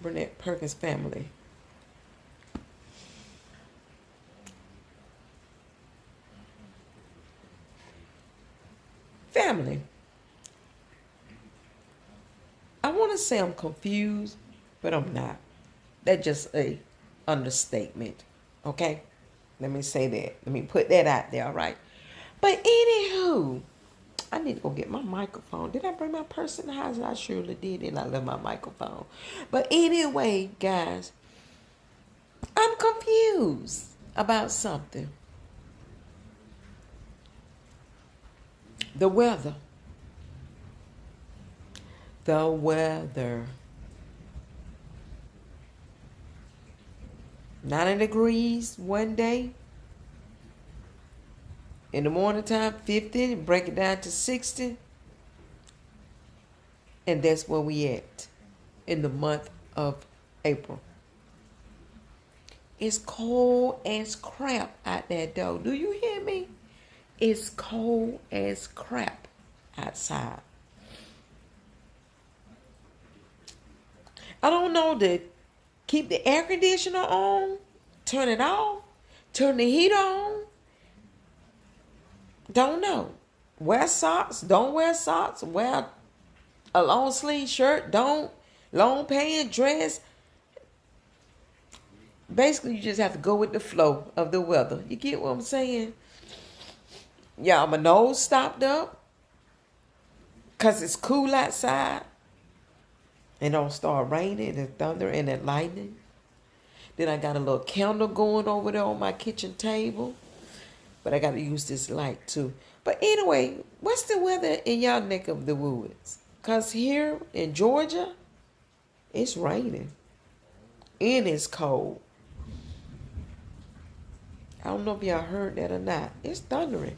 Burnett Perkins family. Family. I want to say I'm confused, but I'm not. That's just a understatement. Okay? Let me say that. Let me put that out there, all right? But anywho, I need to go get my microphone. Did I bring my purse in the house? I surely did, and I left my microphone. But anyway, guys, I'm confused about something. The weather. The weather. 90 degrees one day. In the morning time, 50, break it down to 60. And that's where we at in the month of April. It's cold as crap out there, though. Do you hear me? It's cold as crap outside. I don't know to keep the air conditioner on, turn it off, turn the heat on. Don't know. Wear socks, don't wear socks. Wear a long sleeve shirt, don't. Long pant, dress. Basically, you just have to go with the flow of the weather. You get what I'm saying? Yeah, my nose stopped up because it's cool outside. It don't start raining and thunder and then lightning. Then I got a little candle going over there on my kitchen table. But I got to use this light too. But anyway, what's the weather in y'all neck of the woods? Because here in Georgia, it's raining. And it's cold. I don't know if y'all heard that or not. It's thundering.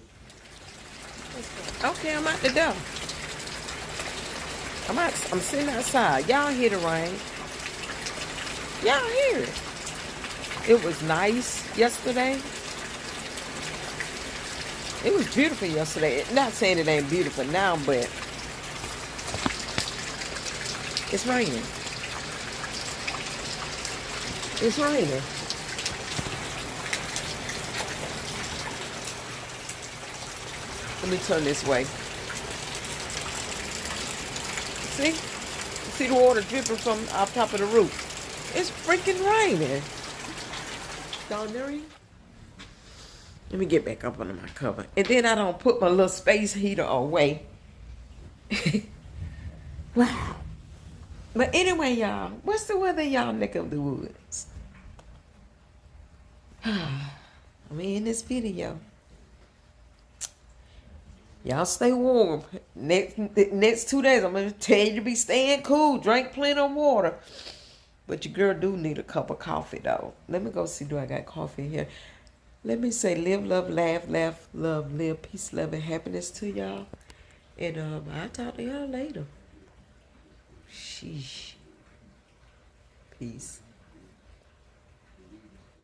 Okay, I'm out the door. I'm sitting outside. Y'all hear the rain. Y'all hear it. It was nice yesterday. It was beautiful yesterday. Not saying it ain't beautiful now, but it's raining. It's raining. Let me turn this way. See the water dripping from off top of the roof. It's freaking raining. Down there. Let me get back up under my cover. And then I don't put my little space heater away. Wow. But anyway, y'all, what's the weather in y'all neck of the woods? I'm in this video. Y'all stay warm. Next 2 days, I'm going to tell you to be staying cool. Drink plenty of water. But your girl do need a cup of coffee, though. Let me go see, do I got coffee here? Let me say live, love, laugh, love, live, peace, love, and happiness to y'all. And I'll talk to y'all later. Sheesh. Peace.